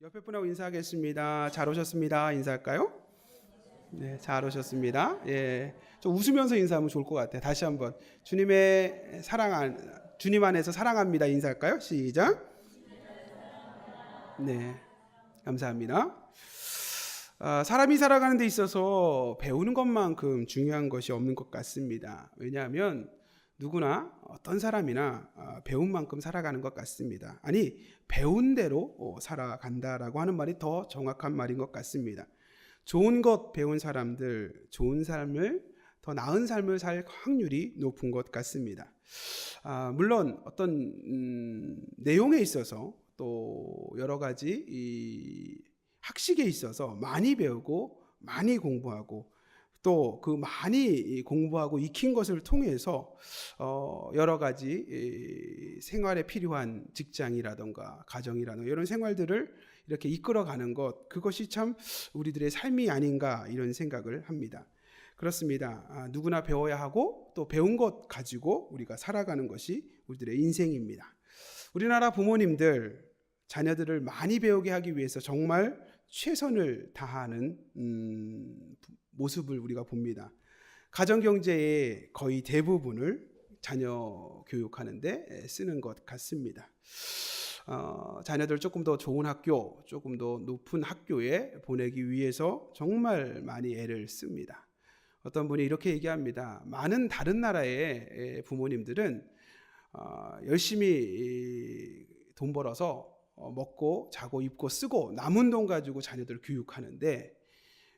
옆에 분하고 인사하겠습니다. 잘 오셨습니다. 인사할까요? 네, 잘 오셨습니다. 예, 좀 웃으면서 인사하면 좋을 것 같아요. 다시 한번 주님 안에서 사랑합니다. 인사할까요? 시작. 네, 감사합니다. 사람이 살아가는 데 있어서 배우는 것만큼 중요한 것이 없는 것 같습니다. 왜냐하면 누구나 어떤 사람이나 배운 만큼 살아가는 것 같습니다. 아니, 배운 대로 살아간다라고 하는 말이 더 정확한 말인 것 같습니다. 좋은 것 배운 사람들, 좋은 삶을, 더 나은 삶을 살 확률이 높은 것 같습니다. 물론 어떤 내용에 있어서 또 여러 가지 이 학식에 있어서 많이 배우고 많이 공부하고 또 그 많이 공부하고 익힌 것을 통해서 여러 가지 생활에 필요한 직장이라던가 가정이라던가 이런 생활들을 이렇게 이끌어가는 것, 그것이 참 우리들의 삶이 아닌가 이런 생각을 합니다. 그렇습니다. 누구나 배워야 하고 또 배운 것 가지고 우리가 살아가는 것이 우리들의 인생입니다. 우리나라 부모님들 자녀들을 많이 배우게 하기 위해서 정말 최선을 다하는 모습을 우리가 봅니다. 가정경제의 거의 대부분을 자녀 교육하는데 쓰는 것 같습니다. 자녀들 조금 더 좋은 학교, 조금 더 높은 학교에 보내기 위해서 정말 많이 애를 씁니다. 어떤 분이 이렇게 얘기합니다. 많은 다른 나라의 부모님들은 열심히 돈 벌어서 먹고 자고 입고 쓰고 남은 돈 가지고 자녀들을 교육하는데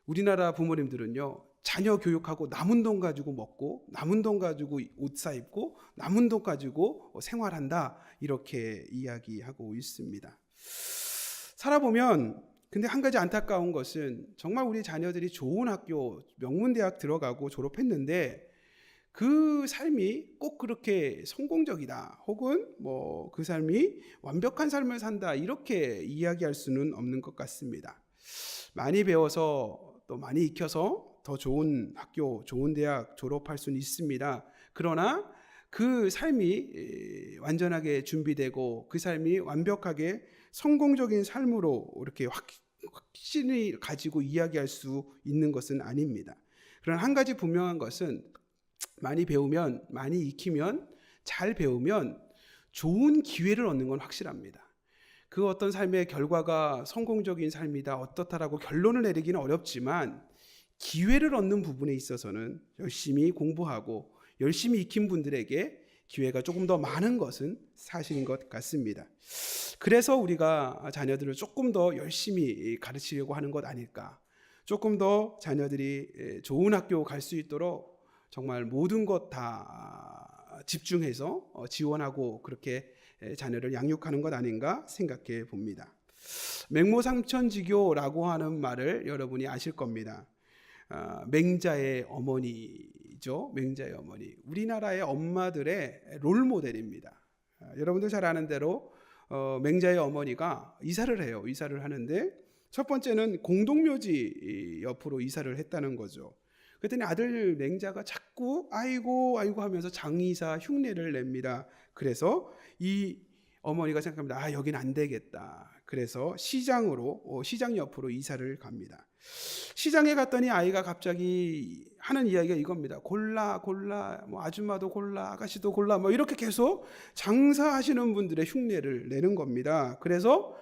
우리나라 부모님들은요, 자녀 교육하고 남은 돈 가지고 먹고 남은 돈 가지고 옷 사 입고 남은 돈 가지고 생활한다 이렇게 이야기하고 있습니다. 살아보면 근데 한 가지 안타까운 것은 정말 우리 자녀들이 좋은 학교 명문대학 들어가고 졸업했는데 그 삶이 꼭 그렇게 성공적이다 혹은 뭐 그 삶이 완벽한 삶을 산다 이렇게 이야기할 수는 없는 것 같습니다. 많이 배워서 또 많이 익혀서 더 좋은 학교, 좋은 대학 졸업할 수는 있습니다. 그러나 그 삶이 완전하게 준비되고 그 삶이 완벽하게 성공적인 삶으로 이렇게 확신을 가지고 이야기할 수 있는 것은 아닙니다. 그러나 한 가지 분명한 것은 많이 배우면, 많이 익히면, 잘 배우면 좋은 기회를 얻는 건 확실합니다. 그 어떤 삶의 결과가 성공적인 삶이다, 어떻다라고 결론을 내리기는 어렵지만 기회를 얻는 부분에 있어서는 열심히 공부하고 열심히 익힌 분들에게 기회가 조금 더 많은 것은 사실인 것 같습니다. 그래서 우리가 자녀들을 조금 더 열심히 가르치려고 하는 것 아닐까. 조금 더 자녀들이 좋은 학교 갈 수 있도록 정말 모든 것 다 집중해서 지원하고 그렇게 자녀를 양육하는 것 아닌가 생각해 봅니다. 맹모상천지교라고 하는 말을 여러분이 아실 겁니다. 맹자의 어머니죠. 맹자의 어머니. 우리나라의 엄마들의 롤모델입니다. 여러분들 잘 아는 대로 맹자의 어머니가 이사를 해요. 이사를 하는데 첫 번째는 공동묘지 옆으로 이사를 했다는 거죠. 그랬더니 아들 맹자가 자꾸 아이고 하면서 장의사 흉내를 냅니다. 그래서 이 어머니가 생각합니다. 여긴 안 되겠다. 그래서 시장 옆으로 이사를 갑니다. 시장에 갔더니 아이가 갑자기 하는 이야기가 이겁니다. 골라, 뭐 아줌마도 골라, 아가씨도 골라, 뭐 이렇게 계속 장사하시는 분들의 흉내를 내는 겁니다. 그래서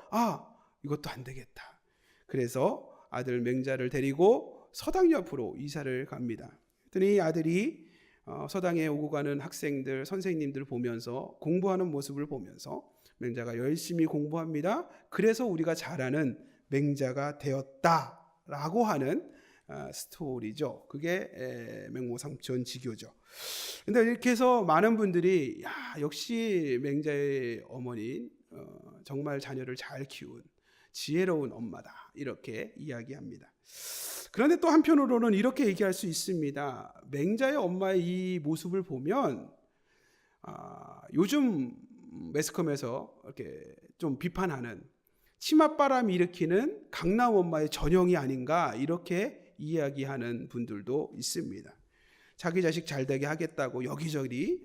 이것도 안 되겠다. 그래서 아들 맹자를 데리고 서당 옆으로 이사를 갑니다. 그랬더니 아들이 서당에 오고 가는 학생들, 선생님들 보면서 공부하는 모습을 보면서 맹자가 열심히 공부합니다. 그래서 우리가 잘 아는 맹자가 되었다라고 하는 스토리죠. 그게 맹모상천지교죠. 근데 이렇게 해서 많은 분들이 역시 맹자의 어머니 정말 자녀를 잘 키운 지혜로운 엄마다 이렇게 이야기합니다. 그런데 또 한편으로는 이렇게 얘기할 수 있습니다. 맹자의 엄마의 이 모습을 보면 요즘 매스컴에서 이렇게 좀 비판하는 치맛바람 일으키는 강남 엄마의 전형이 아닌가 이렇게 이야기하는 분들도 있습니다. 자기 자식 잘 되게 하겠다고 여기저기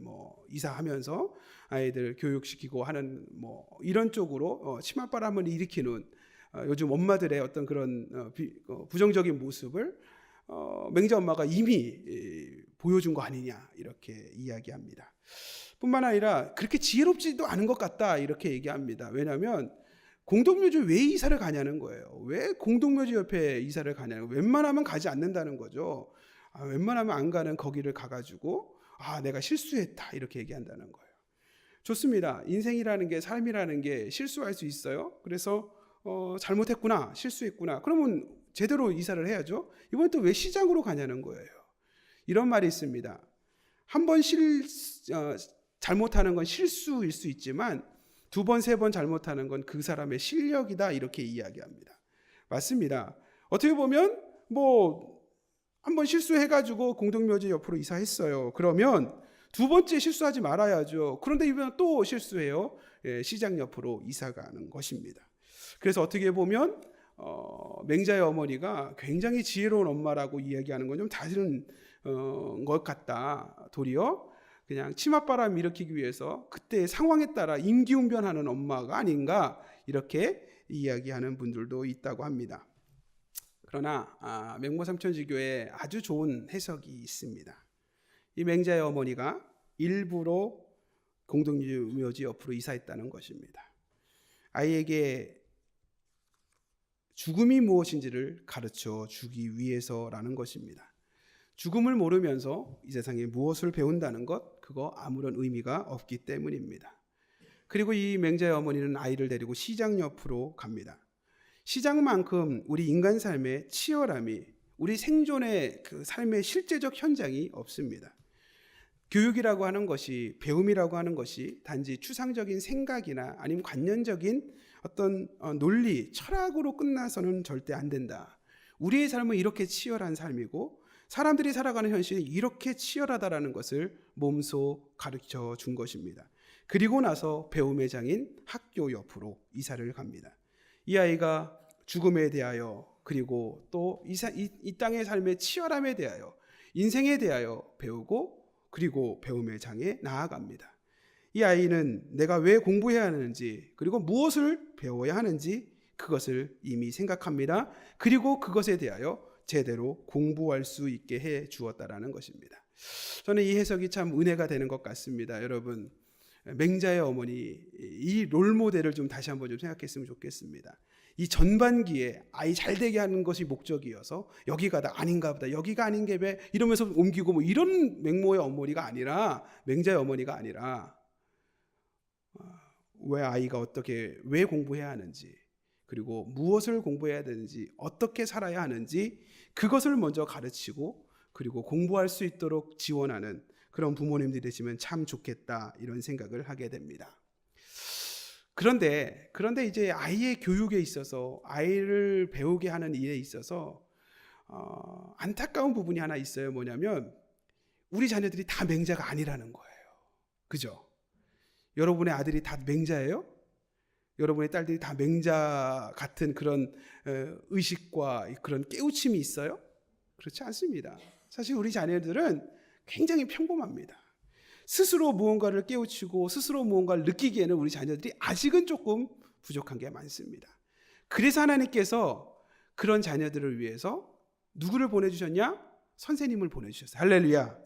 뭐 이사하면서 아이들 교육시키고 하는 뭐 이런 쪽으로 치맛바람을 일으키는 요즘 엄마들의 어떤 그런 부정적인 모습을 맹자 엄마가 이미 보여준 거 아니냐 이렇게 이야기합니다. 뿐만 아니라 그렇게 지혜롭지도 않은 것 같다 이렇게 얘기합니다. 왜냐하면 공동묘지 왜 이사를 가냐는 거예요. 왜 공동묘지 옆에 이사를 가냐는 거예요. 웬만하면 가지 않는다는 거죠. 웬만하면 안 가는 거기를 가가지고 내가 실수했다 이렇게 얘기한다는 거예요. 좋습니다. 인생이라는 게, 삶이라는 게 실수할 수 있어요. 그래서 잘못했구나, 실수했구나. 그러면 제대로 이사를 해야죠. 이번에 또 왜 시장으로 가냐는 거예요. 이런 말이 있습니다. 한 번 잘못하는 건 실수일 수 있지만 두 번, 세 번 잘못하는 건 그 사람의 실력이다 이렇게 이야기합니다. 맞습니다. 어떻게 보면 한 번 실수해가지고 공동묘지 옆으로 이사했어요. 그러면 두 번째 실수하지 말아야죠. 그런데 이번에 또 실수해요. 시장 옆으로 이사가는 것입니다. 그래서 어떻게 보면 맹자의 어머니가 굉장히 지혜로운 엄마라고 이야기하는 건 좀 다른 것 같다. 도리어 그냥 치맛바람 일으키기 위해서 그때의 상황에 따라 임기응변하는 엄마가 아닌가 이렇게 이야기하는 분들도 있다고 합니다. 그러나 맹모삼천지교에 아주 좋은 해석이 있습니다. 이 맹자의 어머니가 일부러 공동묘지 옆으로 이사했다는 것입니다. 아이에게 죽음이 무엇인지를 가르쳐 주기 위해서라는 것입니다. 죽음을 모르면서 이 세상에 무엇을 배운다는 것, 그거 아무런 의미가 없기 때문입니다. 그리고 이 맹자의 어머니는 아이를 데리고 시장 옆으로 갑니다. 시장만큼 우리 인간 삶의 치열함이, 우리 생존의 그 삶의 실제적 현장이 없습니다. 교육이라고 하는 것이, 배움이라고 하는 것이 단지 추상적인 생각이나 아니면 관념적인 어떤 논리, 철학으로 끝나서는 절대 안 된다. 우리의 삶은 이렇게 치열한 삶이고 사람들이 살아가는 현실이 이렇게 치열하다라는 것을 몸소 가르쳐 준 것입니다. 그리고 나서 배움의 장인 학교 옆으로 이사를 갑니다. 이 아이가 죽음에 대하여, 그리고 또 이 땅의 삶의 치열함에 대하여, 인생에 대하여 배우고, 그리고 배움의 장에 나아갑니다. 이 아이는 내가 왜 공부해야 하는지, 그리고 무엇을 배워야 하는지 그것을 이미 생각합니다. 그리고 그것에 대하여 제대로 공부할 수 있게 해 주었다라는 것입니다. 저는 이 해석이 참 은혜가 되는 것 같습니다. 여러분, 맹자의 어머니 이 롤모델을 좀 다시 한번 좀 생각했으면 좋겠습니다. 이 전반기에 아이 잘 되게 하는 것이 목적이어서 여기가 다 아닌가 보다, 여기가 아닌 게 왜 이러면서 옮기고 뭐 이런 맹모의 어머니가 아니라, 맹자의 어머니가 아니라 왜 아이가 왜 공부해야 하는지, 그리고 무엇을 공부해야 되는지, 어떻게 살아야 하는지 그것을 먼저 가르치고 그리고 공부할 수 있도록 지원하는 그런 부모님들이 되시면 참 좋겠다 이런 생각을 하게 됩니다. 그런데 이제 아이의 교육에 있어서, 아이를 배우게 하는 일에 있어서 안타까운 부분이 하나 있어요. 뭐냐면 우리 자녀들이 다 맹자가 아니라는 거예요. 그죠? 여러분의 아들이 다 맹자예요? 여러분의 딸들이 다 맹자 같은 그런 의식과 그런 깨우침이 있어요? 그렇지 않습니다. 사실 우리 자녀들은 굉장히 평범합니다. 스스로 무언가를 깨우치고 스스로 무언가를 느끼기에는 우리 자녀들이 아직은 조금 부족한 게 많습니다. 그래서 하나님께서 그런 자녀들을 위해서 누구를 보내주셨냐? 선생님을 보내주셨어요. 할렐루야.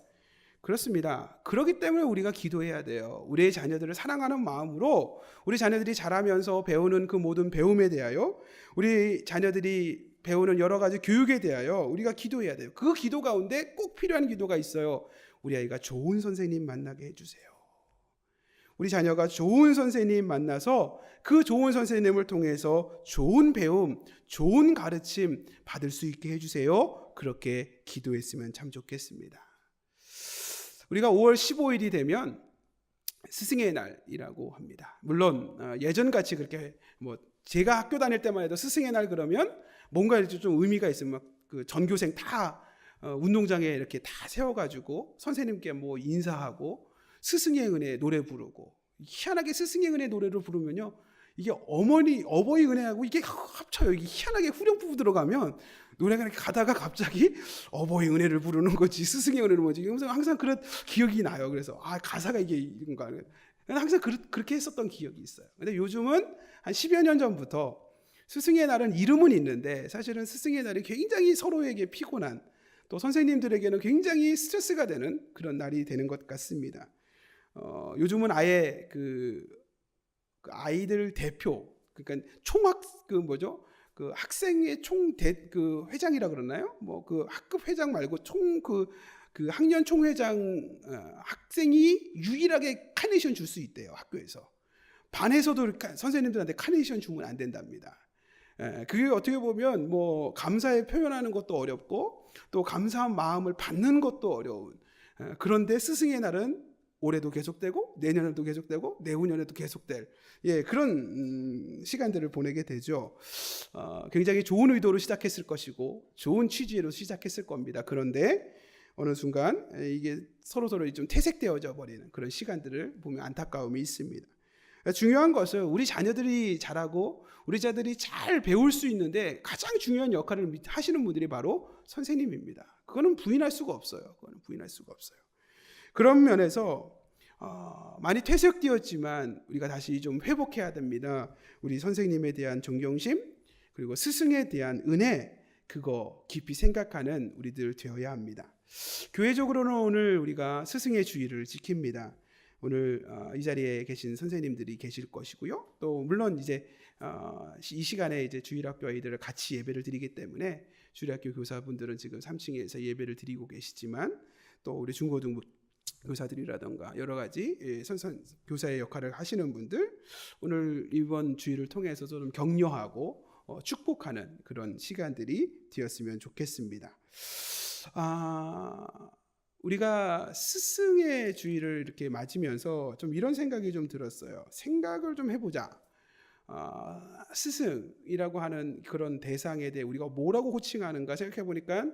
그렇습니다. 그렇기 때문에 우리가 기도해야 돼요. 우리의 자녀들을 사랑하는 마음으로 우리 자녀들이 자라면서 배우는 그 모든 배움에 대하여, 우리 자녀들이 배우는 여러 가지 교육에 대하여 우리가 기도해야 돼요. 그 기도 가운데 꼭 필요한 기도가 있어요. 우리 아이가 좋은 선생님 만나게 해주세요. 우리 자녀가 좋은 선생님 만나서 그 좋은 선생님을 통해서 좋은 배움, 좋은 가르침 받을 수 있게 해주세요. 그렇게 기도했으면 참 좋겠습니다. 우리가 5월 15일이 되면 스승의 날이라고 합니다. 물론 예전같이 그렇게 제가 학교 다닐 때만 해도 스승의 날 그러면 뭔가 좀 의미가 있으면 그 전교생 다 운동장에 이렇게 다 세워가지고 선생님께 인사하고 스승의 은혜 노래 부르고, 희한하게 스승의 은혜 노래를 부르면요, 이게 어버이 은혜하고 이게 합쳐요. 이게 희한하게 후렴부 들어가면 노래가 이렇게 가다가 갑자기 어버이 은혜를 부르는 거지, 스승의 은혜를 뭐지, 항상 그런 기억이 나요. 그래서 가사가 이게 이건가, 항상 그렇게 했었던 기억이 있어요. 근데 요즘은 한 10여 년 전부터 스승의 날은 이름은 있는데 사실은 스승의 날이 굉장히 서로에게 피곤한, 또 선생님들에게는 굉장히 스트레스가 되는 그런 날이 되는 것 같습니다. 요즘은 아예 그 아이들 대표, 그러니까 그 학생의 그 회장이라 그러나요? 뭐 그 학급 회장 말고 그 학년 총회장, 학생이 유일하게 카네이션 줄 수 있대요, 학교에서. 반에서도 선생님들한테 카네이션 주면 안 된답니다. 그게 어떻게 보면 뭐 감사에 표현하는 것도 어렵고 또 감사한 마음을 받는 것도 어려운, 그런데 스승의 날은 올해도 계속되고 내년에도 계속되고 내후년에도 계속될 그런 시간들을 보내게 되죠. 굉장히 좋은 의도로 시작했을 것이고 좋은 취지로 시작했을 겁니다. 그런데 어느 순간 이게 서로 좀 퇴색되어져 버리는 그런 시간들을 보면 안타까움이 있습니다. 중요한 것은 우리 자녀들이 잘하고 우리 자들이 잘 배울 수 있는데 가장 중요한 역할을 하시는 분들이 바로 선생님입니다. 그거는 부인할 수가 없어요. 그런 면에서 많이 퇴색되었지만 우리가 다시 좀 회복해야 됩니다. 우리 선생님에 대한 존경심, 그리고 스승에 대한 은혜, 그거 깊이 생각하는 우리들 되어야 합니다. 교회적으로는 오늘 우리가 스승의 주의를 지킵니다. 오늘 이 자리에 계신 선생님들이 계실 것이고요. 또 물론 이제 이 시간에 이제 주일학교 아이들을 같이 예배를 드리기 때문에 주일학교 교사분들은 지금 3층에서 예배를 드리고 계시지만, 또 우리 중고등부 교사들이라던가 여러 가지 교사의 역할을 하시는 분들, 오늘 이번 주일을 통해서 좀 격려하고 축복하는 그런 시간들이 되었으면 좋겠습니다. 우리가 스승의 주의를 이렇게 맞으면서 좀 이런 생각이 좀 들었어요. 생각을 좀 해보자. 스승이라고 하는 그런 대상에 대해 우리가 뭐라고 호칭하는가 생각해 보니까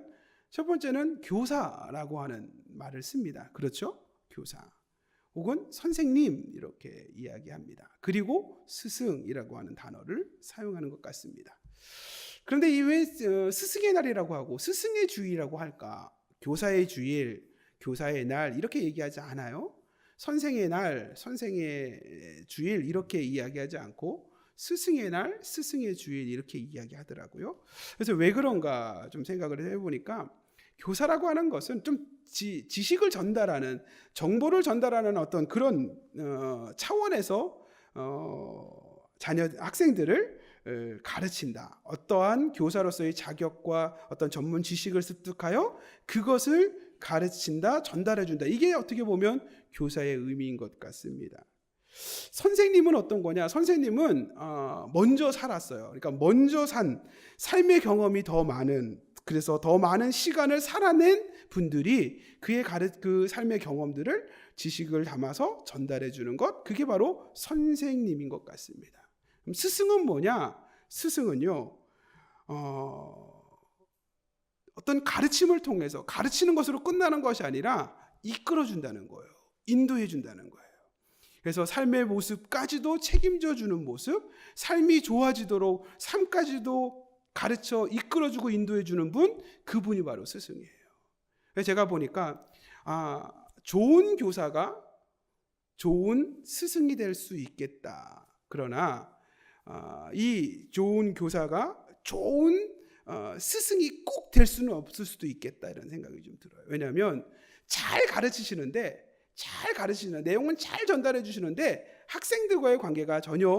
첫 번째는 교사라고 하는 말을 씁니다. 그렇죠? 교사 혹은 선생님 이렇게 이야기합니다. 그리고 스승이라고 하는 단어를 사용하는 것 같습니다. 그런데 이 왜 스승의 날이라고 하고 스승의 주일이라고 할까? 교사의 주일, 교사의 날 이렇게 얘기하지 않아요? 선생의 날, 선생의 주일 이렇게 이야기하지 않고 스승의 날, 스승의 주일 이렇게 이야기하더라고요. 그래서 왜 그런가 좀 생각을 해보니까 교사라고 하는 것은 좀 지식을 전달하는, 정보를 전달하는 어떤 그런 차원에서 학생들을 가르친다. 어떠한 교사로서의 자격과 어떤 전문 지식을 습득하여 그것을 가르친다, 전달해준다. 이게 어떻게 보면 교사의 의미인 것 같습니다. 선생님은 어떤 거냐? 선생님은 먼저 살았어요. 그러니까 먼저 산 삶의 경험이 더 많은, 그래서 더 많은 시간을 살아낸 분들이 그 삶의 경험들을 지식을 담아서 전달해 주는 것, 그게 바로 선생님인 것 같습니다. 그럼 스승은 뭐냐? 스승은요, 어떤 가르침을 통해서 가르치는 것으로 끝나는 것이 아니라 이끌어 준다는 거예요. 인도해 준다는 거예요. 그래서 삶의 모습까지도 책임져 주는 모습, 삶이 좋아지도록 삶까지도 가르쳐 이끌어주고 인도해주는 분, 그분이 바로 스승이에요. 그래서 제가 보니까 좋은 교사가 좋은 스승이 될 수 있겠다. 그러나 이 좋은 교사가 좋은 스승이 꼭 될 수는 없을 수도 있겠다, 이런 생각이 좀 들어요. 왜냐하면 잘 가르치시는데 내용은 잘 전달해 주시는데 학생들과의 관계가 전혀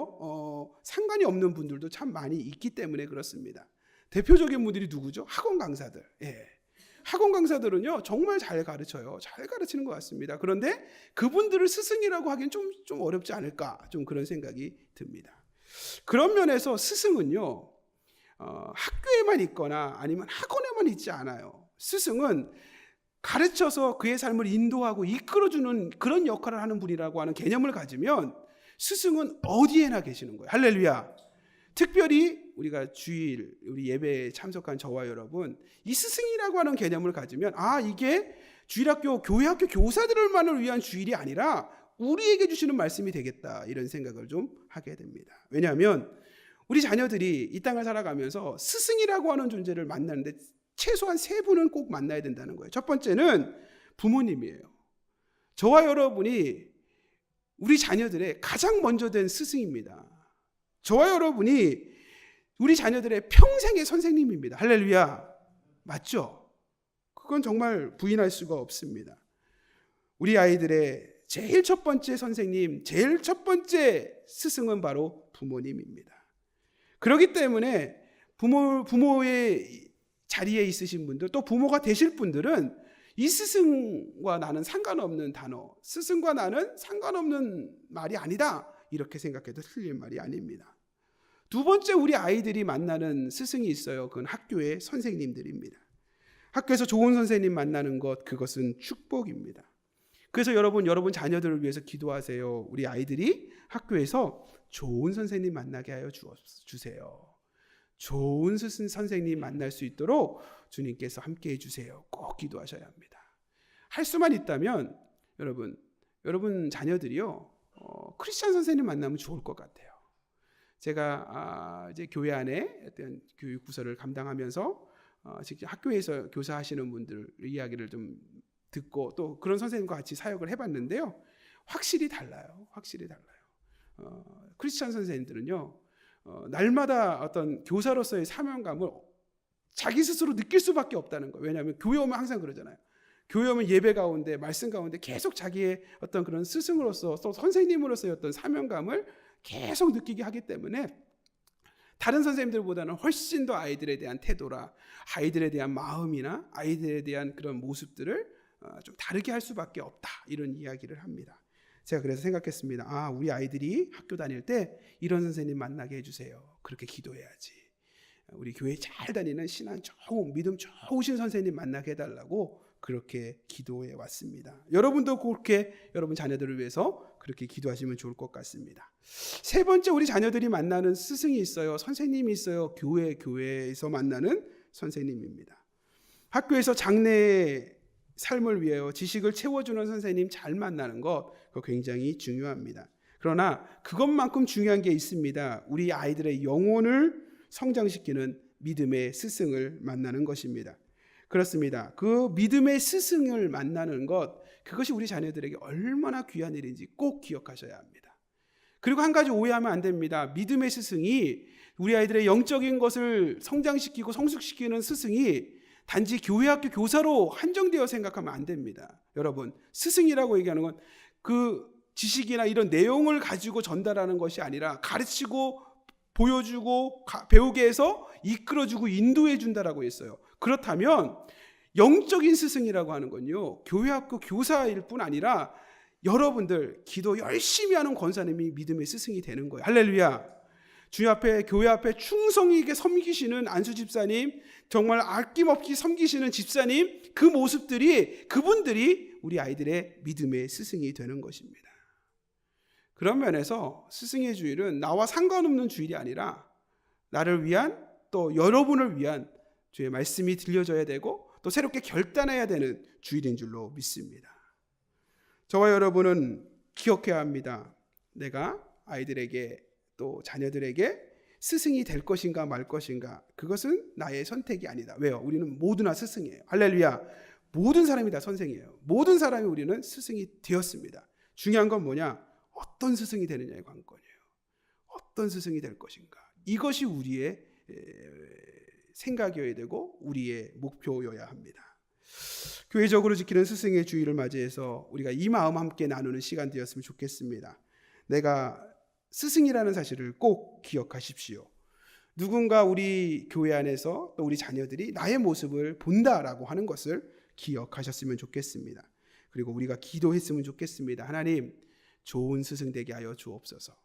상관이 없는 분들도 참 많이 있기 때문에 그렇습니다. 대표적인 분들이 누구죠? 학원 강사들. 학원 강사들은요 정말 잘 가르쳐요. 잘 가르치는 것 같습니다. 그런데 그분들을 스승이라고 하기엔 좀 어렵지 않을까, 좀 그런 생각이 듭니다. 그런 면에서 스승은요 학교에만 있거나 아니면 학원에만 있지 않아요. 스승은 가르쳐서 그의 삶을 인도하고 이끌어주는 그런 역할을 하는 분이라고 하는 개념을 가지면 스승은 어디에나 계시는 거예요. 할렐루야. 특별히 우리가 주일, 우리 예배에 참석한 저와 여러분, 이 스승이라고 하는 개념을 가지면 이게 주일학교, 교회학교 교사들만을 위한 주일이 아니라 우리에게 주시는 말씀이 되겠다, 이런 생각을 좀 하게 됩니다. 왜냐하면 우리 자녀들이 이 땅을 살아가면서 스승이라고 하는 존재를 만나는데 최소한 3분은 꼭 만나야 된다는 거예요. 첫 번째는 부모님이에요. 저와 여러분이 우리 자녀들의 가장 먼저 된 스승입니다. 저와 여러분이 우리 자녀들의 평생의 선생님입니다. 할렐루야. 맞죠? 그건 정말 부인할 수가 없습니다. 우리 아이들의 제일 첫 번째 선생님, 제일 첫 번째 스승은 바로 부모님입니다. 그렇기 때문에 부모의 자리에 있으신 분들, 또 부모가 되실 분들은 이 스승과 나는 상관없는 단어, 스승과 나는 상관없는 말이 아니다, 이렇게 생각해도 틀린 말이 아닙니다. 두 번째, 우리 아이들이 만나는 스승이 있어요. 그건 학교의 선생님들입니다. 학교에서 좋은 선생님 만나는 것, 그것은 축복입니다. 그래서 여러분 자녀들을 위해서 기도하세요. 우리 아이들이 학교에서 좋은 선생님 만나게 하여 주세요. 좋은 스승 선생님 만날 수 있도록 주님께서 함께 해주세요. 꼭 기도하셔야 합니다. 할 수만 있다면 여러분 자녀들이요, 크리스찬 선생님 만나면 좋을 것 같아요. 제가 이제 교회 안에 어떤 교육 부서를 감당하면서 직접 학교에서 교사하시는 분들 이야기를 좀 듣고 또 그런 선생님과 같이 사역을 해봤는데요, 확실히 달라요. 크리스찬 선생님들은요, 날마다 어떤 교사로서의 사명감을 자기 스스로 느낄 수밖에 없다는 거예요. 왜냐하면 교회 오면 항상 그러잖아요. 교회 오면 예배 가운데, 말씀 가운데 계속 자기의 어떤 그런 스승으로서 또 선생님으로서의 어떤 사명감을 계속 느끼게 하기 때문에 다른 선생님들보다는 훨씬 더 아이들에 대한 태도라, 아이들에 대한 마음이나 아이들에 대한 그런 모습들을 좀 다르게 할 수밖에 없다, 이런 이야기를 합니다. 제가 그래서 생각했습니다. 우리 아이들이 학교 다닐 때 이런 선생님 만나게 해주세요. 그렇게 기도해야지. 우리 교회 잘 다니는 신앙 좋은, 믿음 좋으신 선생님 만나게 해달라고 그렇게 기도해 왔습니다. 여러분도 그렇게 여러분 자녀들을 위해서 그렇게 기도하시면 좋을 것 같습니다. 세 번째, 우리 자녀들이 만나는 스승이 있어요. 선생님이 있어요. 교회에서 만나는 선생님입니다. 학교에서 장래의 삶을 위하여 지식을 채워주는 선생님 잘 만나는 것, 그거 굉장히 중요합니다. 그러나 그것만큼 중요한 게 있습니다. 우리 아이들의 영혼을 성장시키는 믿음의 스승을 만나는 것입니다. 그렇습니다. 그 믿음의 스승을 만나는 것, 그것이 우리 자녀들에게 얼마나 귀한 일인지 꼭 기억하셔야 합니다. 그리고 한 가지 오해하면 안 됩니다. 믿음의 스승이, 우리 아이들의 영적인 것을 성장시키고 성숙시키는 스승이 단지 교회 학교 교사로 한정되어 생각하면 안 됩니다. 여러분, 스승이라고 얘기하는 건 그 지식이나 이런 내용을 가지고 전달하는 것이 아니라 가르치고 보여주고 배우게 해서 이끌어주고 인도해 준다라고 했어요. 그렇다면 영적인 스승이라고 하는 건요, 교회 학교 교사일 뿐 아니라 여러분들 기도 열심히 하는 권사님이 믿음의 스승이 되는 거예요. 할렐루야. 주님 앞에, 교회 앞에 충성이 있게 섬기시는 안수 집사님, 정말 아낌없이 섬기시는 집사님, 그 모습들이, 그분들이 우리 아이들의 믿음의 스승이 되는 것입니다. 그런 면에서 스승의 주일은 나와 상관없는 주일이 아니라 나를 위한, 또 여러분을 위한 주의 말씀이 들려져야 되고 또 새롭게 결단해야 되는 주일인 줄로 믿습니다. 저와 여러분은 기억해야 합니다. 내가 아이들에게 또 자녀들에게 스승이 될 것인가 말 것인가, 그것은 나의 선택이 아니다. 왜요? 우리는 모두나 스승이에요. 할렐루야. 모든 사람이 다 선생이에요. 모든 사람이 우리는 스승이 되었습니다. 중요한 건 뭐냐? 어떤 스승이 되느냐의 관건이에요. 어떤 스승이 될 것인가, 이것이 우리의 생각이어야 되고 우리의 목표여야 합니다. 교회적으로 지키는 스승의 주일을 맞이해서 우리가 이 마음 함께 나누는 시간 되었으면 좋겠습니다. 내가 스승이라는 사실을 꼭 기억하십시오. 누군가 우리 교회 안에서 또 우리 자녀들이 나의 모습을 본다라고 하는 것을 기억하셨으면 좋겠습니다. 그리고 우리가 기도했으면 좋겠습니다. 하나님, 좋은 스승 되게 하여 주옵소서.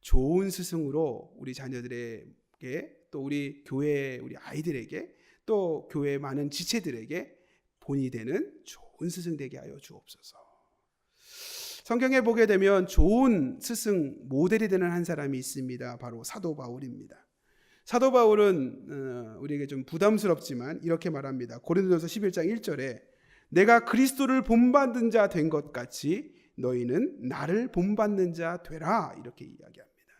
좋은 스승으로 우리 자녀들에게, 또 우리 교회 우리 아이들에게, 또 교회 많은 지체들에게 본이 되는 좋은 스승 되게 하여 주옵소서. 성경에 보게 되면 좋은 스승 모델이 되는 한 사람이 있습니다. 바로 사도 바울입니다. 사도 바울은 우리에게 좀 부담스럽지만 이렇게 말합니다. 고린도전서 11장 1절에 내가 그리스도를 본받는 자 된 것 같이 너희는 나를 본받는 자 되라, 이렇게 이야기합니다.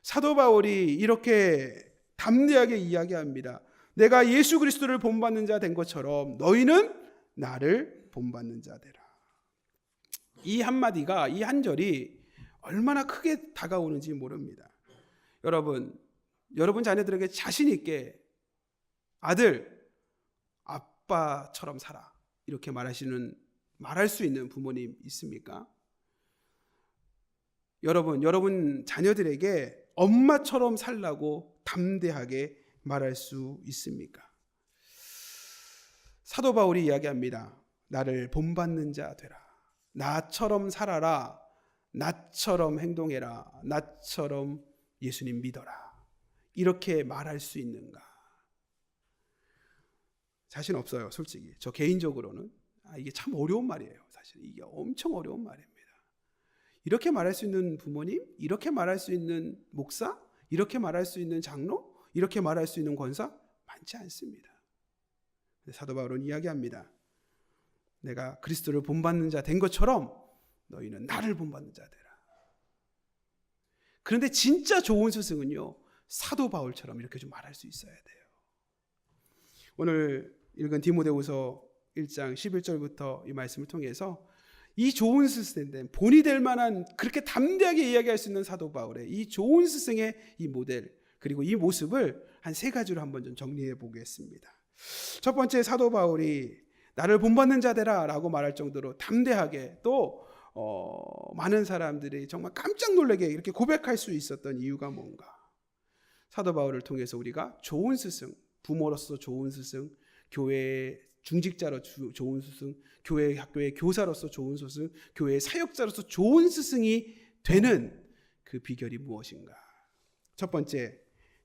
사도 바울이 이렇게 담대하게 이야기합니다. 내가 예수 그리스도를 본받는 자 된 것처럼 너희는 나를 본받는 자 되라. 이 한마디가, 이 한절이 얼마나 크게 다가오는지 모릅니다. 여러분 자녀들에게 자신 있게 아들, 아빠처럼 살아 이렇게 말할 수 있는 부모님 있습니까? 여러분 자녀들에게 엄마처럼 살라고 담대하게 말할 수 있습니까? 사도 바울이 이야기합니다. 나를 본받는 자 되라. 나처럼 살아라. 나처럼 행동해라. 나처럼 예수님 믿어라. 이렇게 말할 수 있는가? 자신 없어요, 솔직히. 저 개인적으로는 이게 참 어려운 말이에요. 사실 이게 엄청 어려운 말입니다. 이렇게 말할 수 있는 부모님, 이렇게 말할 수 있는 목사, 이렇게 말할 수 있는 장로, 이렇게 말할 수 있는 권사 많지 않습니다. 사도 바울은 이야기합니다. 내가 그리스도를 본받는 자 된 것처럼 너희는 나를 본받는 자 되라. 그런데 진짜 좋은 스승은요, 사도 바울처럼 이렇게 좀 말할 수 있어야 돼요. 오늘 읽은 디모데후서 1장 11절부터 이 말씀을 통해서 이 좋은 스승, 본이 될 만한, 그렇게 담대하게 이야기할 수 있는 사도 바울의 이 좋은 스승의 이 모델, 그리고 이 모습을 한 세 가지로 한번 좀 정리해 보겠습니다. 첫 번째, 사도 바울이 나를 본받는 자 되라 라고 말할 정도로 담대하게, 또 많은 사람들이 정말 깜짝 놀라게 이렇게 고백할 수 있었던 이유가 뭔가? 사도 바울을 통해서 우리가 좋은 스승, 부모로서 좋은 스승, 교회의 중직자로 좋은 스승, 교회 학교의 교사로서 좋은 스승, 교회의 사역자로서 좋은 스승이 되는 그 비결이 무엇인가? 첫 번째,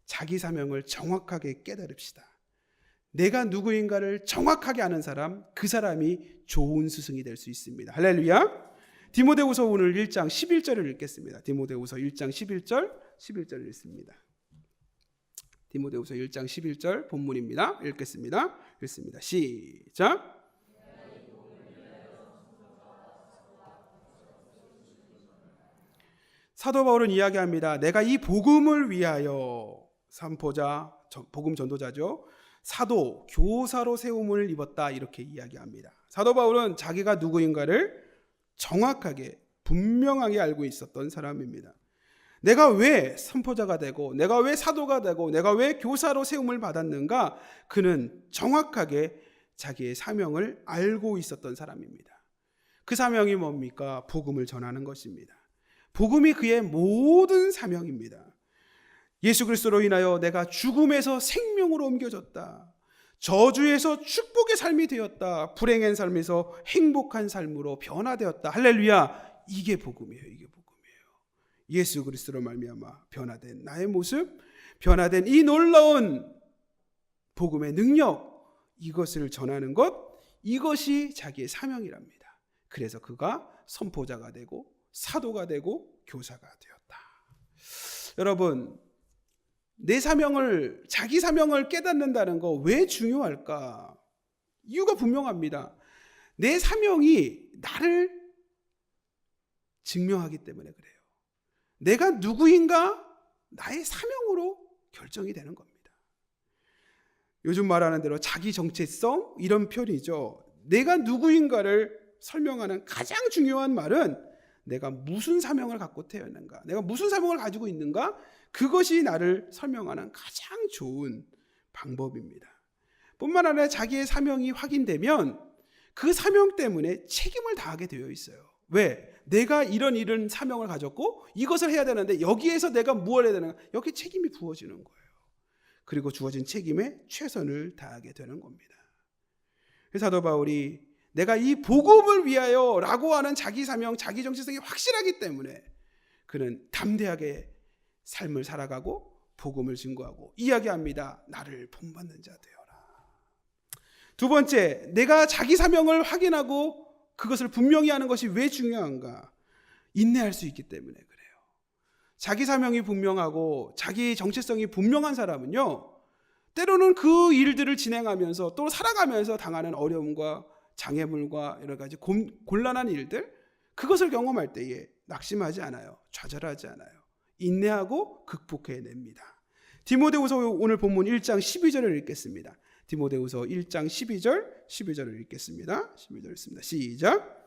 자기 사명을 정확하게 깨달읍시다. 내가 누구인가를 정확하게 아는 사람, 그 사람이 좋은 스승이 될 수 있습니다. 할렐루야. 디모데후서 오늘 1장 11절을 읽겠습니다. 디모데후서 1장 11절을 읽습니다. 디모데후서 1장 11절 본문입니다. 읽겠습니다. 시작. 사도 바울은 이야기합니다. 내가 이 복음을 위하여 선포자, 복음 전도자죠. 사도, 교사로 세움을 입었다 이렇게 이야기합니다. 사도 바울은 자기가 누구인가를 정확하게 분명하게 알고 있었던 사람입니다. 내가 왜 선포자가 되고, 내가 왜 사도가 되고, 내가 왜 교사로 세움을 받았는가? 그는 정확하게 자기의 사명을 알고 있었던 사람입니다. 그 사명이 뭡니까? 복음을 전하는 것입니다. 복음이 그의 모든 사명입니다. 예수 그리스도로 인하여 내가 죽음에서 생명으로 옮겨졌다. 저주에서 축복의 삶이 되었다. 불행한 삶에서 행복한 삶으로 변화되었다. 할렐루야. 이게 복음이에요. 이게 복음이에요. 예수 그리스도로 말미암아 변화된 나의 모습, 변화된 이 놀라운 복음의 능력, 이것을 전하는 것, 이것이 자기의 사명이랍니다. 그래서 그가 선포자가 되고 사도가 되고 교사가 되었다. 여러분, 자기 사명을 깨닫는다는 거 왜 중요할까? 이유가 분명합니다. 내 사명이 나를 증명하기 때문에 그래요. 내가 누구인가 나의 사명으로 결정이 되는 겁니다. 요즘 말하는 대로 자기 정체성, 이런 표현이죠. 내가 누구인가를 설명하는 가장 중요한 말은 내가 무슨 사명을 갖고 태어났는가, 내가 무슨 사명을 가지고 있는가, 그것이 나를 설명하는 가장 좋은 방법입니다. 뿐만 아니라 자기의 사명이 확인되면 그 사명 때문에 책임을 다하게 되어 있어요. 왜? 내가 이런 사명을 가졌고 이것을 해야 되는데 여기에서 내가 무엇을 해야 되는가, 여기 책임이 부어지는 거예요. 그리고 주어진 책임에 최선을 다하게 되는 겁니다. 사도 바울이 내가 이 복음을 위하여 라고 하는 자기 사명, 자기 정체성이 확실하기 때문에 그는 담대하게 삶을 살아가고 복음을 증거하고 이야기합니다. 나를 본받는 자 되어라. 두 번째, 내가 자기 사명을 확인하고 그것을 분명히 하는 것이 왜 중요한가? 인내할 수 있기 때문에 그래요. 자기 사명이 분명하고 자기 정체성이 분명한 사람은요, 때로는 그 일들을 진행하면서 또 살아가면서 당하는 어려움과 장애물과 여러 가지 곤란한 일들, 그것을 경험할 때에 낙심하지 않아요. 좌절하지 않아요. 인내하고 극복해냅니다. 디모데후서 오늘 본문 1장 12절을 읽겠습니다. 디모데후서 1장 12절을 읽겠습니다. 12절 읽습니다. 시작.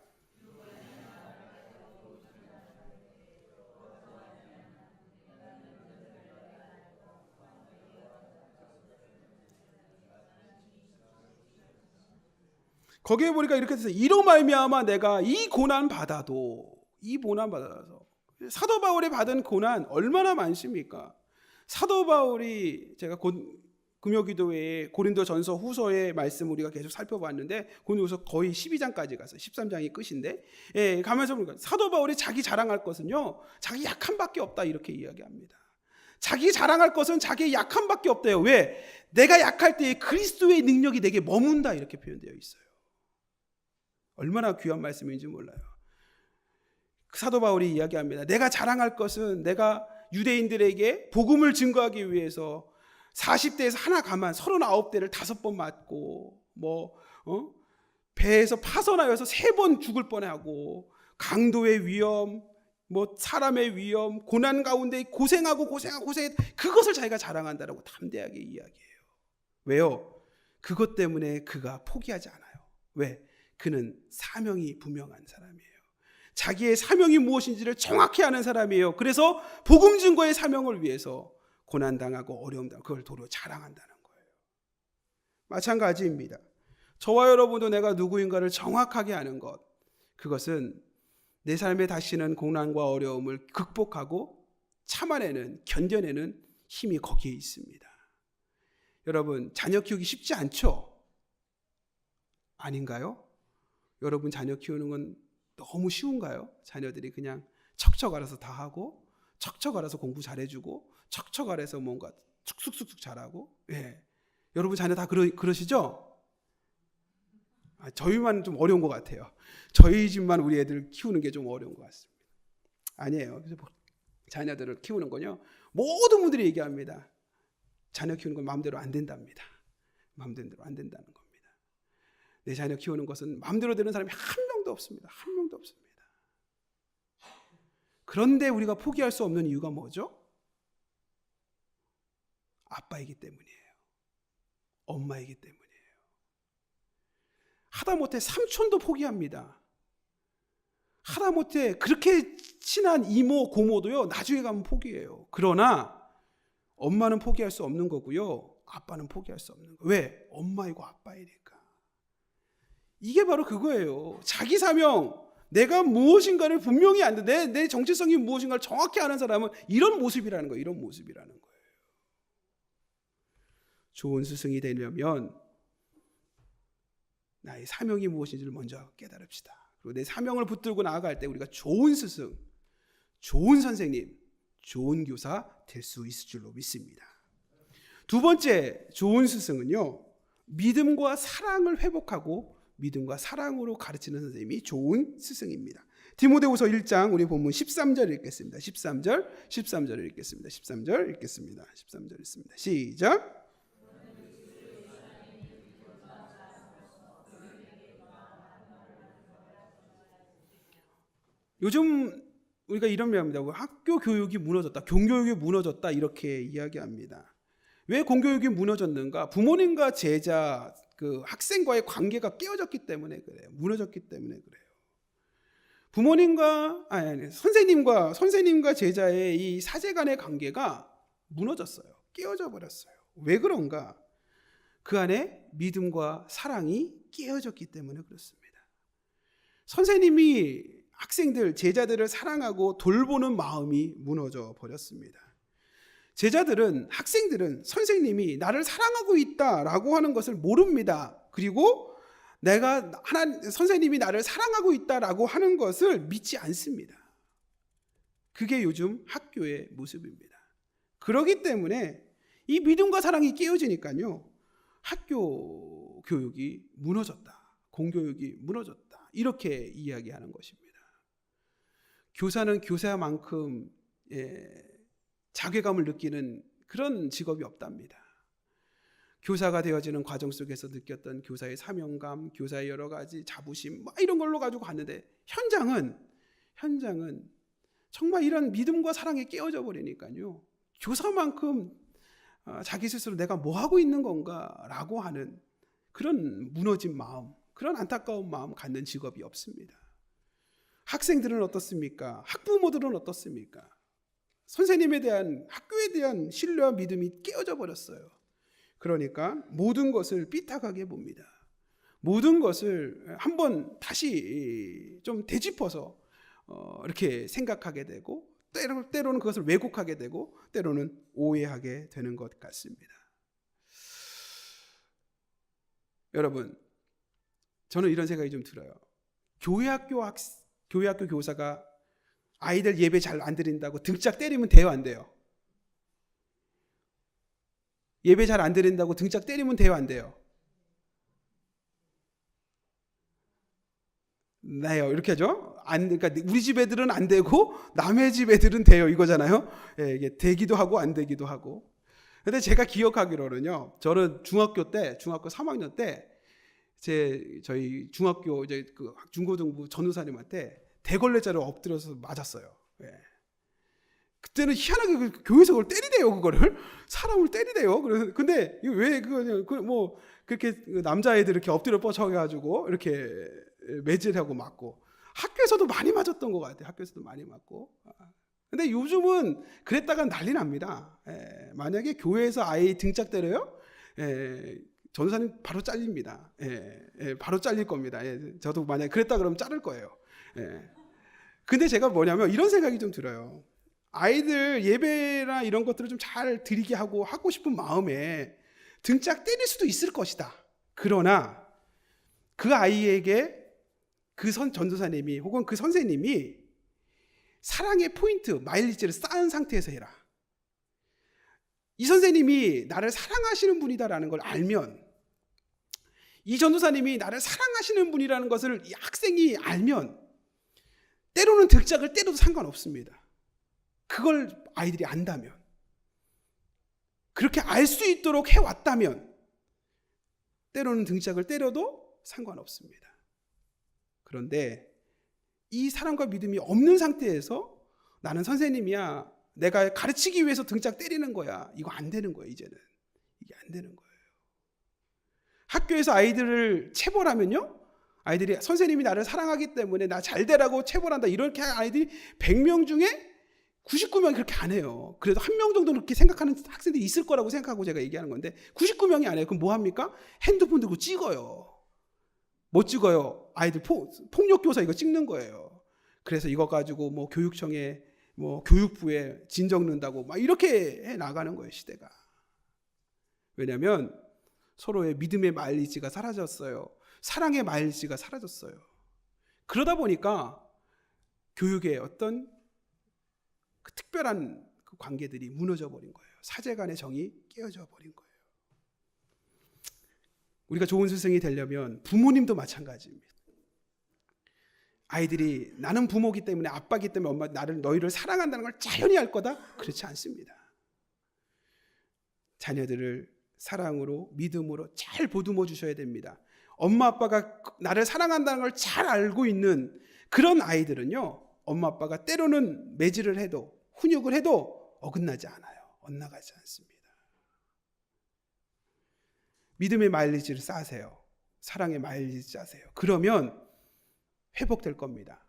거기에 보니까 이렇게 돼서 이로 말미암아 내가 이 고난 받아도 사도 바울이 받은 고난 얼마나 많습니까? 사도 바울이 제가 금요기도회에 고린도전서 후서의 말씀 우리가 계속 살펴봤는데 고린도후서 거의 12장까지 가서 13장이 끝인데 가면서 보니까 사도 바울이 자기 자랑할 것은요 자기 약함밖에 없다 이렇게 이야기합니다. 자기 자랑할 것은 자기의 약함밖에 없대요. 왜? 내가 약할 때에 그리스도의 능력이 내게 머문다 이렇게 표현되어 있어요. 얼마나 귀한 말씀인지 몰라요. 사도 바울이 이야기합니다. 내가 자랑할 것은 내가 유대인들에게 복음을 증거하기 위해서 40대에서 하나 가만 39대를 5번 맞고 배에서 파선하여서 3번 죽을 뻔하고 강도의 위험 사람의 위험 고난 가운데 고생하고 그것을 자기가 자랑한다라고 담대하게 이야기해요. 왜요? 그것 때문에 그가 포기하지 않아요. 왜? 그는 사명이 분명한 사람이에요. 자기의 사명이 무엇인지를 정확히 아는 사람이에요. 그래서 복음 증거의 사명을 위해서 고난당하고 어려움당하고 그걸 도로 자랑한다는 거예요. 마찬가지입니다. 저와 여러분도 내가 누구인가를 정확하게 아는 것, 그것은 내 삶에 닥치는 고난과 어려움을 극복하고 참아내는, 견뎌내는 힘이 거기에 있습니다. 여러분, 자녀 키우기 쉽지 않죠? 아닌가요? 여러분 자녀 키우는 건 너무 쉬운가요? 자녀들이 그냥 척척 알아서 다 하고 척척 알아서 공부 잘해주고 척척 알아서 뭔가 쑥쑥쑥 잘하고 여러분 자녀 다 그러시죠? 저희만 좀 어려운 것 같아요. 저희 집만 우리 애들 키우는 게 좀 어려운 것 같습니다. 아니에요. 그래서 자녀들을 키우는 건요 모든 분들이 얘기합니다. 자녀 키우는 건 마음대로 안 된답니다. 마음대로 안 된다는 겁니다. 내 자녀 키우는 것은 마음대로 되는 사람이 한 명도 없습니다. 한 명도 없습니다. 그런데 우리가 포기할 수 없는 이유가 뭐죠? 아빠이기 때문이에요. 엄마이기 때문이에요. 하다못해 삼촌도 포기합니다. 하다못해 그렇게 친한 이모, 고모도요 나중에 가면 포기해요. 그러나 엄마는 포기할 수 없는 거고요. 아빠는 포기할 수 없는 거예요. 왜? 엄마이고 아빠이니까. 이게 바로 그거예요. 자기 사명, 내가 무엇인가를 분명히 안돼, 내 정체성이 무엇인가를 정확히 아는 사람은 이런 모습이라는 거예요. 이런 모습이라는 거예요. 좋은 스승이 되려면 나의 사명이 무엇인지를 먼저 깨달읍시다. 그리고 내 사명을 붙들고 나아갈 때 우리가 좋은 스승, 좋은 선생님, 좋은 교사 될 수 있을 줄로 믿습니다. 두 번째 좋은 스승은요, 믿음과 사랑을 회복하고 믿음과 사랑으로 가르치는 선생님이 좋은 스승입니다. 디모데후서 1장 우리 본문 13절 읽겠습니다. 13절 읽겠습니다. 13절 읽겠습니다. 13절 읽습니다. 시작. 요즘 우리가 이런 말합니다. 학교 교육이 무너졌다, 공교육이 무너졌다 이렇게 이야기합니다. 왜 공교육이 무너졌는가? 부모님과 제자, 그 학생과의 관계가 깨어졌기 때문에 그래요. 무너졌기 때문에 그래요. 선생님과 제자의 이 사제간의 관계가 무너졌어요. 깨어져 버렸어요. 왜 그런가? 그 안에 믿음과 사랑이 깨어졌기 때문에 그렇습니다. 선생님이 학생들, 제자들을 사랑하고 돌보는 마음이 무너져 버렸습니다. 학생들은 선생님이 나를 사랑하고 있다라고 하는 것을 모릅니다. 그리고 선생님이 나를 사랑하고 있다라고 하는 것을 믿지 않습니다. 그게 요즘 학교의 모습입니다. 그렇기 때문에 이 믿음과 사랑이 깨어지니까요, 학교 교육이 무너졌다, 공교육이 무너졌다 이렇게 이야기하는 것입니다. 교사는 교사만큼 자괴감을 느끼는 그런 직업이 없답니다. 교사가 되어지는 과정 속에서 느꼈던 교사의 사명감, 교사의 여러 가지 자부심 이런 걸로 가지고 갔는데 현장은 정말 이런 믿음과 사랑이 깨어져 버리니까요, 교사만큼 자기 스스로 내가 뭐 하고 있는 건가라고 하는 그런 무너진 마음, 그런 안타까운 마음 갖는 직업이 없습니다. 학생들은 어떻습니까? 학부모들은 어떻습니까? 선생님에 대한, 학교에 대한 신뢰와 믿음이 깨어져 버렸어요. 그러니까 모든 것을 삐딱하게 봅니다. 모든 것을 한번 다시 좀 되짚어서 이렇게 생각하게 되고 때로는 그것을 왜곡하게 되고 때로는 오해하게 되는 것 같습니다. 여러분, 저는 이런 생각이 좀 들어요. 교회 학교 교사가 아이들 예배 잘 안 드린다고 등짝 때리면 돼요, 안 돼요? 예배 잘 안 드린다고 등짝 때리면 돼요, 안 돼요? 네요. 이렇게 하죠. 그러니까 우리 집 애들은 안 되고 남의 집 애들은 돼요, 이거잖아요. 예, 이게 되기도 하고 안 되기도 하고. 근데 제가 기억하기로는요, 저는 중학교 3학년 때 저희 중학교 이제 그 중고등부 전도사님한테 대걸레자로 엎드려서 맞았어요. 예. 그때는 희한하게 교회에서 그걸 때리대요, 그거를 사람을 때리대요. 근데 왜 뭐 그렇게 남자애들 이렇게 엎드려 뻗쳐가지고 이렇게 매질하고 맞고 학교에서도 많이 맞았던 것 같아요. 학교에서도 많이 맞고. 근데 요즘은 그랬다가 난리 납니다. 예, 만약에 교회에서 아이 등짝 때려요, 예, 전도사님 바로 잘립니다. 바로 잘릴 겁니다. 저도 만약에 그랬다 그러면 자를 거예요. 근데 제가 뭐냐면 이런 생각이 좀 들어요. 아이들 예배나 이런 것들을 좀 잘 드리게 하고 싶은 마음에 등짝 때릴 수도 있을 것이다. 그러나 그 아이에게 그 전도사님이 혹은 그 선생님이 사랑의 포인트, 마일리지를 쌓은 상태에서 해라. 이 선생님이 나를 사랑하시는 분이다라는 걸 알면, 이 전도사님이 나를 사랑하시는 분이라는 것을 이 학생이 알면 때로는 등짝을 때려도 상관없습니다. 그걸 아이들이 안다면, 그렇게 알 수 있도록 해왔다면 때로는 등짝을 때려도 상관없습니다. 그런데 이 사랑과 믿음이 없는 상태에서 나는 선생님이야, 내가 가르치기 위해서 등짝 때리는 거야, 이거 안 되는 거예요. 이제는 이게 안 되는 거예요. 학교에서 아이들을 체벌하면요, 아이들이 선생님이 나를 사랑하기 때문에 나 잘 되라고 체벌한다, 이렇게 아이들이 100명 중에 99명이 그렇게 안 해요. 그래도 한 명 정도는 그렇게 생각하는 학생들이 있을 거라고 생각하고 제가 얘기하는 건데 99명이 안 해요. 그럼 뭐 합니까? 핸드폰 들고 찍어요. 뭐 찍어요? 아이들 폭력교사 이거 찍는 거예요. 그래서 이거 가지고 뭐 교육청에 뭐 교육부에 진 적는다고 막 이렇게 해 나가는 거예요, 시대가. 왜냐하면 서로의 믿음의 마일리지가 사라졌어요. 사랑의 마일리지가 사라졌어요. 그러다 보니까 교육의 어떤 그 특별한 그 관계들이 무너져 버린 거예요. 사제 간의 정이 깨어져 버린 거예요. 우리가 좋은 스승이 되려면 부모님도 마찬가지입니다. 아이들이 나는 부모기 때문에, 아빠기 때문에 엄마 너희를 사랑한다는 걸 자연히 할 거다? 그렇지 않습니다. 자녀들을 사랑으로 믿음으로 잘 보듬어 주셔야 됩니다. 엄마 아빠가 나를 사랑한다는 걸 잘 알고 있는 그런 아이들은요, 엄마 아빠가 때로는 매질을 해도 훈육을 해도 어긋나지 않아요. 엇나가지 않습니다. 믿음의 마일리지를 쌓으세요. 사랑의 마일리지 쌓으세요. 그러면 회복될 겁니다.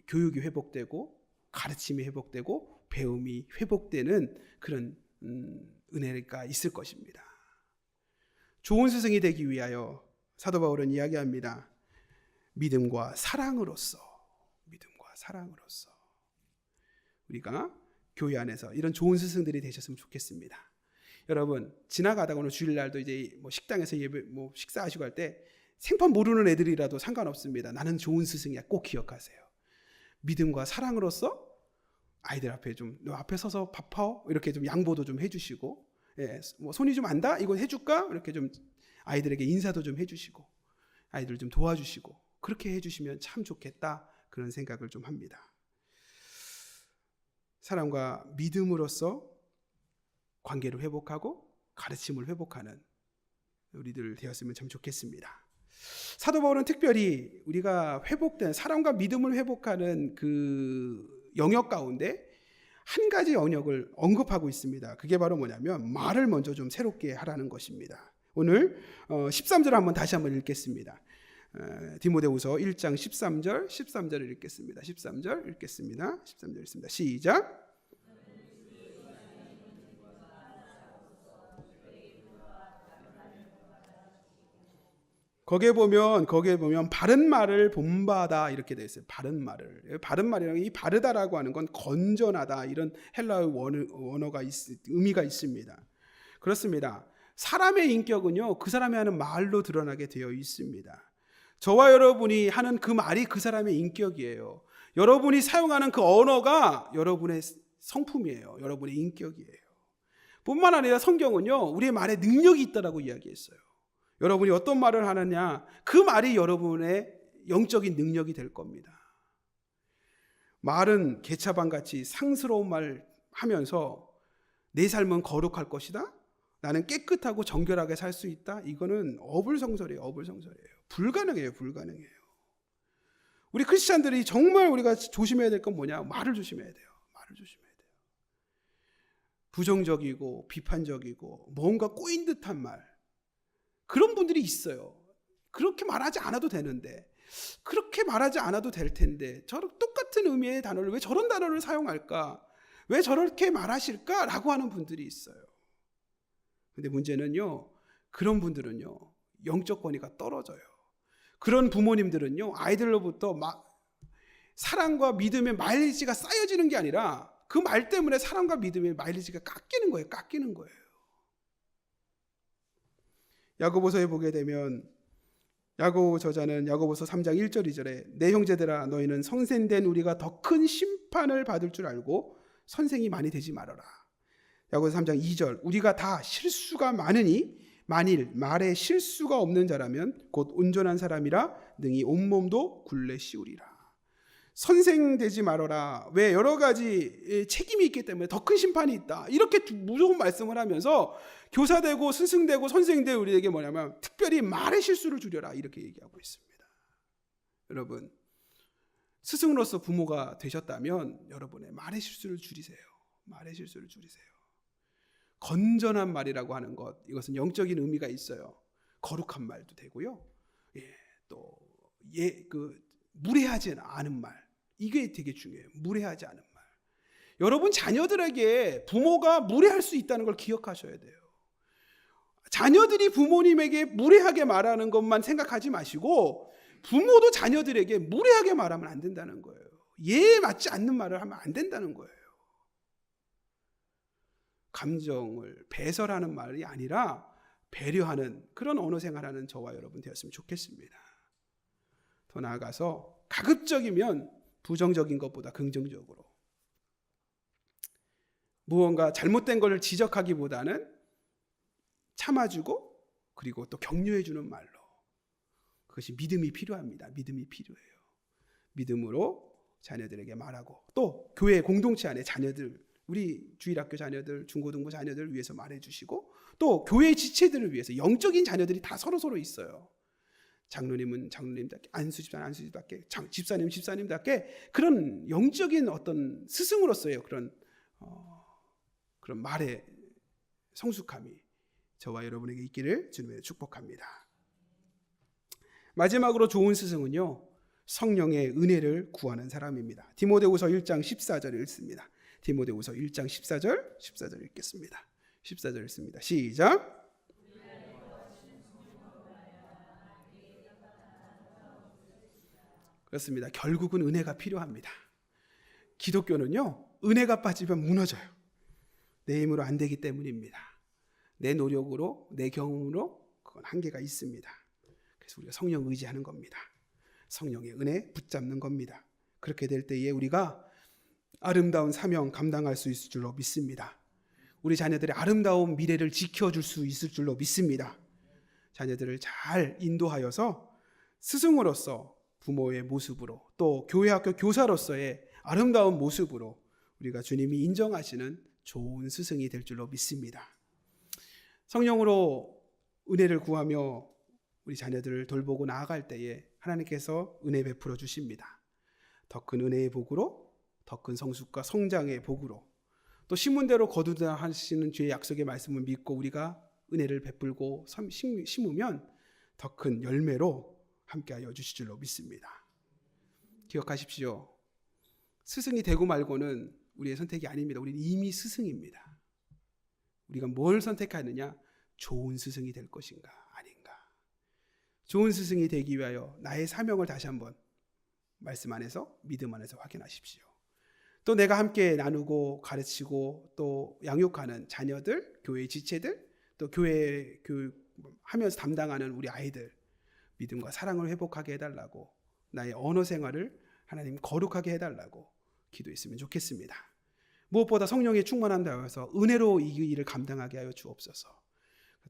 교육이 회복되고 가르침이 회복되고 배움이 회복되는 그런 은혜가 있을 것입니다. 좋은 스승이 되기 위하여 사도 바울은 이야기합니다. 믿음과 사랑으로서 우리가 교회 안에서 이런 좋은 스승들이 되셨으면 좋겠습니다. 여러분, 지나가다가 오늘 주일날도 이제 뭐 식당에서 예배 뭐 식사하시고 할 때 생판 모르는 애들이라도 상관없습니다. 나는 좋은 스승이야. 꼭 기억하세요. 믿음과 사랑으로서 아이들 앞에 좀 너 앞에 서서 밥하오 이렇게 좀 양보도 좀 해주시고, 예, 뭐 손이 좀 안다 이거 해줄까 이렇게 좀 아이들에게 인사도 좀 해주시고 아이들 좀 도와주시고 그렇게 해주시면 참 좋겠다, 그런 생각을 좀 합니다. 사랑과 믿음으로써 관계를 회복하고 가르침을 회복하는 우리들 되었으면 참 좋겠습니다. 사도 바울은 특별히 우리가 회복된 사랑과 믿음을 회복하는 그 영역 가운데 한 가지 영역을 언급하고 있습니다. 그게 바로 뭐냐면 말을 먼저 좀 새롭게 하라는 것입니다. 오늘 13절 다시 한번 읽겠습니다. 디모데후서 1장 13절을 읽겠습니다. 13절 읽겠습니다. 13절 읽습니다. 시작. 거기에 보면 바른 말을 본받아 이렇게 되어 있어요. 바른 말이라는 이 바르다라고 하는 건 건전하다 이런 헬라어 원어가 의미가 있습니다. 그렇습니다. 사람의 인격은요, 그 사람이 하는 말로 드러나게 되어 있습니다. 저와 여러분이 하는 그 말이 그 사람의 인격이에요. 여러분이 사용하는 그 언어가 여러분의 성품이에요. 여러분의 인격이에요. 뿐만 아니라 성경은요, 우리의 말에 능력이 있다라고 이야기했어요. 여러분이 어떤 말을 하느냐, 그 말이 여러분의 영적인 능력이 될 겁니다. 말은 개차반같이 상스러운 말 하면서 내 삶은 거룩할 것이다, 나는 깨끗하고 정결하게 살 수 있다, 이거는 어불성설이에요. 불가능해요. 우리 크리스찬들이 정말 우리가 조심해야 될 건 뭐냐, 말을 조심해야 돼요. 부정적이고 비판적이고 뭔가 꼬인 듯한 말, 그런 분들이 있어요. 그렇게 말하지 않아도 되는데, 그렇게 말하지 않아도 될 텐데 저런 똑같은 의미의 단어를 왜 저런 단어를 사용할까, 왜 저렇게 말하실까 라고 하는 분들이 있어요. 근데 문제는요, 그런 분들은요 영적 권위가 떨어져요. 그런 부모님들은요, 아이들로부터 막 사랑과 믿음의 마일리지가 쌓여지는 게 아니라 그 말 때문에 사랑과 믿음의 마일리지가 깎이는 거예요. 야고보서에 보게 되면 야고보 저자는 야고보서 3장 1절 2절에 내 형제들아 너희는 성생된 우리가 더 큰 심판을 받을 줄 알고 선생이 많이 되지 말아라. 야고보서 3장 2절 우리가 다 실수가 많으니 만일 말에 실수가 없는 자라면 곧 온전한 사람이라 능히 온몸도 굴레 씌우리라. 선생되지 말아라. 왜? 여러 가지 책임이 있기 때문에 더 큰 심판이 있다. 이렇게 무조건 말씀을 하면서 교사되고 스승되고 선생되고 우리에게 뭐냐면 특별히 말의 실수를 줄여라 이렇게 얘기하고 있습니다. 여러분, 스승으로서 부모가 되셨다면 여러분의 말의 실수를 줄이세요. 건전한 말이라고 하는 것, 이것은 영적인 의미가 있어요. 거룩한 말도 되고요. 무례하지 않은 말, 이게 되게 중요해요. 무례하지 않은 말. 여러분 자녀들에게 부모가 무례할 수 있다는 걸 기억하셔야 돼요. 자녀들이 부모님에게 무례하게 말하는 것만 생각하지 마시고 부모도 자녀들에게 무례하게 말하면 안 된다는 거예요. 예에 맞지 않는 말을 하면 안 된다는 거예요. 감정을 배설하는 말이 아니라 배려하는 그런 언어 생활하는 저와 여러분 되었으면 좋겠습니다. 더 나아가서 가급적이면 부정적인 것보다 긍정적으로, 무언가 잘못된 것을 지적하기보다는 참아주고 그리고 또 격려해주는 말로, 그것이 믿음이 필요합니다. 믿음으로 자녀들에게 말하고 또 교회 공동체 안에 자녀들, 우리 주일학교 자녀들, 중고등부 자녀들을 위해서 말해주시고 또 교회 지체들을 위해서 영적인 자녀들이 다 서로 있어요. 장로님은 장로님답게, 안수집사는 안수집사답게, 집사님은 집사님답게 그런 영적인 어떤 스승으로서의 그런 말의 성숙함이 저와 여러분에게 있기를 주님의 축복합니다. 마지막으로 좋은 스승은요, 성령의 은혜를 구하는 사람입니다. 디모데후서 1장 14절을 읽습니다. 디모데후서 1장 14절 읽겠습니다. 14절 읽습니다. 시작. 그렇습니다. 결국은 은혜가 필요합니다. 기독교는요, 은혜가 빠지면 무너져요. 내 힘으로 안 되기 때문입니다. 내 노력으로, 내 경험으로 그건 한계가 있습니다. 그래서 우리가 성령 의지하는 겁니다. 성령의 은혜 붙잡는 겁니다. 그렇게 될 때에 우리가 아름다운 사명 감당할 수 있을 줄로 믿습니다. 우리 자녀들의 아름다운 미래를 지켜줄 수 있을 줄로 믿습니다. 자녀들을 잘 인도하여서 스승으로서 부모의 모습으로 또 교회 학교 교사로서의 아름다운 모습으로 우리가 주님이 인정하시는 좋은 스승이 될 줄로 믿습니다. 성령으로 은혜를 구하며 우리 자녀들을 돌보고 나아갈 때에 하나님께서 은혜 베풀어 주십니다. 더 큰 은혜의 복으로, 더 큰 성숙과 성장의 복으로, 또 심은대로 거두다 하시는 주의 약속의 말씀을 믿고 우리가 은혜를 베풀고 심으면 더 큰 열매로 함께하여 주실 줄로 믿습니다. 기억하십시오. 스승이 되고 말고는 우리의 선택이 아닙니다. 우리는 이미 스승입니다. 우리가 뭘 선택하느냐? 좋은 스승이 될 것인가 아닌가. 좋은 스승이 되기 위하여 나의 사명을 다시 한번 말씀 안에서, 믿음 안에서 확인하십시오. 또 내가 함께 나누고 가르치고 또 양육하는 자녀들, 교회 지체들, 또 교회 교육하면서 담당하는 우리 아이들, 믿음과 사랑을 회복하게 해달라고, 나의 언어 생활을 하나님 거룩하게 해달라고 기도했으면 좋겠습니다. 무엇보다 성령의 충만함 다여서 은혜로 이 일을 감당하게 하여 주옵소서.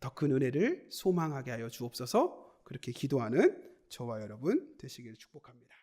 더 큰 은혜를 소망하게 하여 주옵소서. 그렇게 기도하는 저와 여러분 되시기를 축복합니다.